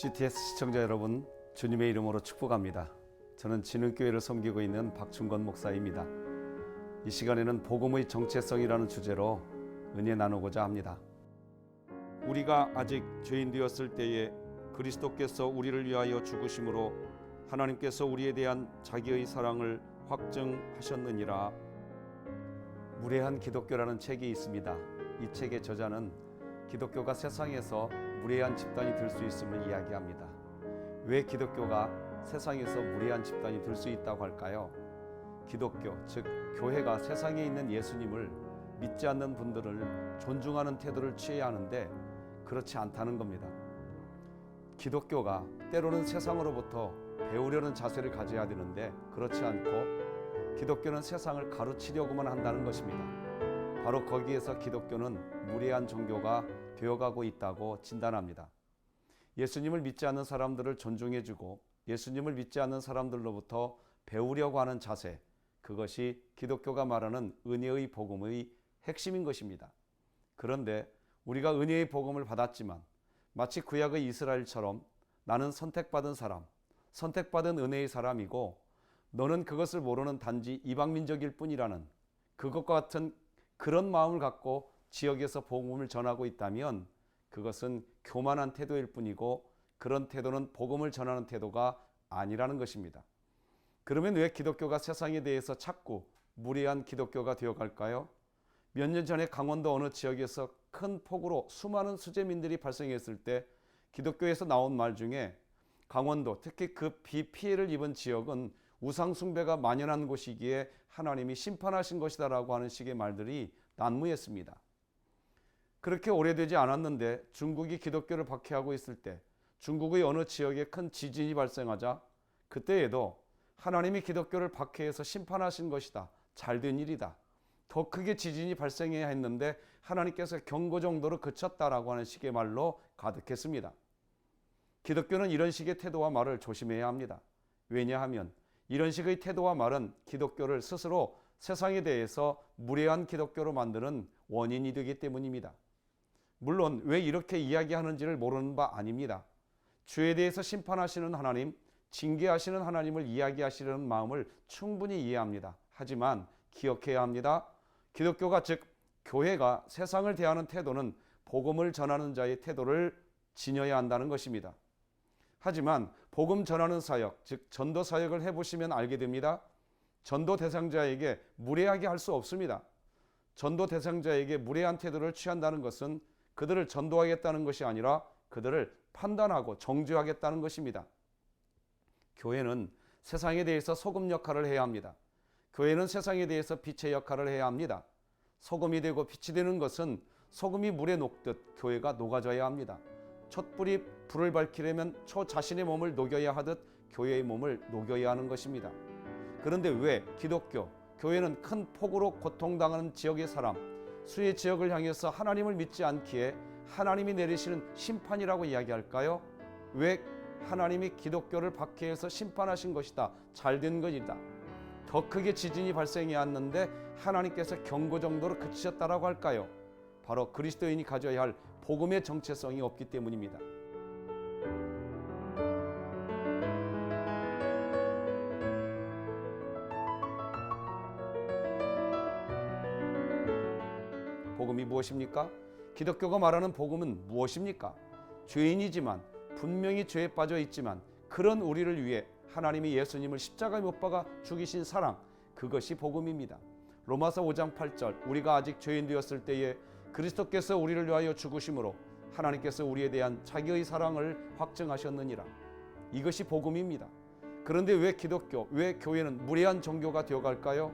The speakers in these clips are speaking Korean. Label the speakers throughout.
Speaker 1: GTS 시청자 여러분, 주님의 이름으로 축복합니다. 저는 진흥교회를 섬기고 있는 박충건 목사입니다. 이 시간에는 복음의 정체성이라는 주제로 은혜 나누고자 합니다. 우리가 아직 죄인 되었을 때에 그리스도께서 우리를 위하여 죽으심으로 하나님께서 우리에 대한 자기의 사랑을 확증하셨느니라. 무례한 기독교라는 책이 있습니다. 이 책의 저자는 기독교가 세상에서 무례한 집단이 될 수 있음을 이야기합니다. 왜 기독교가 세상에서 무례한 집단이 될 수 있다고 할까요? 기독교, 즉 교회가 세상에 있는 예수님을 믿지 않는 분들을 존중하는 태도를 취해야 하는데 그렇지 않다는 겁니다. 기독교가 때로는 세상으로부터 배우려는 자세를 가져야 되는데 그렇지 않고 기독교는 세상을 가르치려고만 한다는 것입니다. 바로 거기에서 기독교는 무례한 종교가 되어가고 있다고 진단합니다. 예수님을 믿지 않는 사람들을 존중해주고 예수님을 믿지 않는 사람들로부터 배우려고 하는 자세, 그것이 기독교가 말하는 은혜의 복음의 핵심인 것입니다. 그런데 우리가 은혜의 복음을 받았지만 마치 구약의 이스라엘처럼 나는 선택받은 사람, 선택받은 은혜의 사람이고 너는 그것을 모르는 단지 이방민족일 뿐이라는 그것과 같은 그런 마음을 갖고 지역에서 복음을 전하고 있다면 그것은 교만한 태도일 뿐이고 그런 태도는 복음을 전하는 태도가 아니라는 것입니다. 그러면 왜 기독교가 세상에 대해서 자꾸 무례한 기독교가 되어갈까요? 몇 년 전에 강원도 어느 지역에서 큰 폭우로 수많은 수재민들이 발생했을 때 기독교에서 나온 말 중에 강원도, 특히 그 비 피해를 입은 지역은 우상숭배가 만연한 곳이기에 하나님이 심판하신 것이다 라고 하는 식의 말들이 난무했습니다. 그렇게 오래되지 않았는데 중국이 기독교를 박해하고 있을 때 중국의 어느 지역에 큰 지진이 발생하자 그때에도 하나님이 기독교를 박해해서 심판하신 것이다, 잘된 일이다, 더 크게 지진이 발생해야 했는데 하나님께서 경고 정도로 그쳤다라고 하는 식의 말로 가득했습니다. 기독교는 이런 식의 태도와 말을 조심해야 합니다. 왜냐하면 이런 식의 태도와 말은 기독교를 스스로 세상에 대해서 무례한 기독교로 만드는 원인이 되기 때문입니다. 물론 왜 이렇게 이야기하는지를 모르는 바 아닙니다. 죄에 대해서 심판하시는 하나님, 징계하시는 하나님을 이야기하시려는 마음을 충분히 이해합니다. 하지만 기억해야 합니다. 기독교가 즉 교회가 세상을 대하는 태도는 복음을 전하는 자의 태도를 지녀야 한다는 것입니다. 하지만 복음 전하는 사역, 즉 전도 사역을 해보시면 알게 됩니다. 전도 대상자에게 무례하게 할 수 없습니다. 전도 대상자에게 무례한 태도를 취한다는 것은 그들을 전도하겠다는 것이 아니라 그들을 판단하고 정죄하겠다는 것입니다. 교회는 세상에 대해서 소금 역할을 해야 합니다. 교회는 세상에 대해서 빛의 역할을 해야 합니다. 소금이 되고 빛이 되는 것은 소금이 물에 녹듯 교회가 녹아져야 합니다. 촛불이 불을 밝히려면 초 자신의 몸을 녹여야 하듯 교회의 몸을 녹여야 하는 것입니다. 그런데 왜 기독교, 교회는 큰 폭우로 고통당하는 지역의 사람, 수의 지역을 향해서 하나님을 믿지 않기에 하나님이 내리시는 심판이라고 이야기할까요? 왜 하나님이 기독교를 박해해서 심판하신 것이다, 잘된 것이다, 더 크게 지진이 발생해야 했는데 하나님께서 경고 정도로 그치셨다라고 할까요? 바로 그리스도인이 가져야 할 복음의 정체성이 없기 때문입니다. 복음이 무엇입니까? 기독교가 말하는 복음은 무엇입니까? 죄인이지만 분명히 죄에 빠져 있지만 그런 우리를 위해 하나님이 예수님을 십자가에 못 박아 죽이신 사랑, 그것이 복음입니다. 로마서 5장 8절, 우리가 아직 죄인 되었을 때에 그리스도께서 우리를 위하여 죽으심으로 하나님께서 우리에 대한 자기의 사랑을 확증하셨느니라. 이것이 복음입니다. 그런데 왜 기독교, 왜 교회는 무례한 종교가 되어갈까요?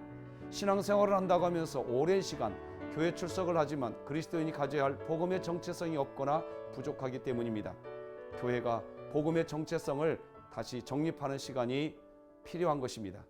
Speaker 1: 신앙생활을 한다고 하면서 오랜 시간 교회 출석을 하지만 그리스도인이 가져야 할 복음의 정체성이 없거나 부족하기 때문입니다. 교회가 복음의 정체성을 다시 정립하는 시간이 필요한 것입니다.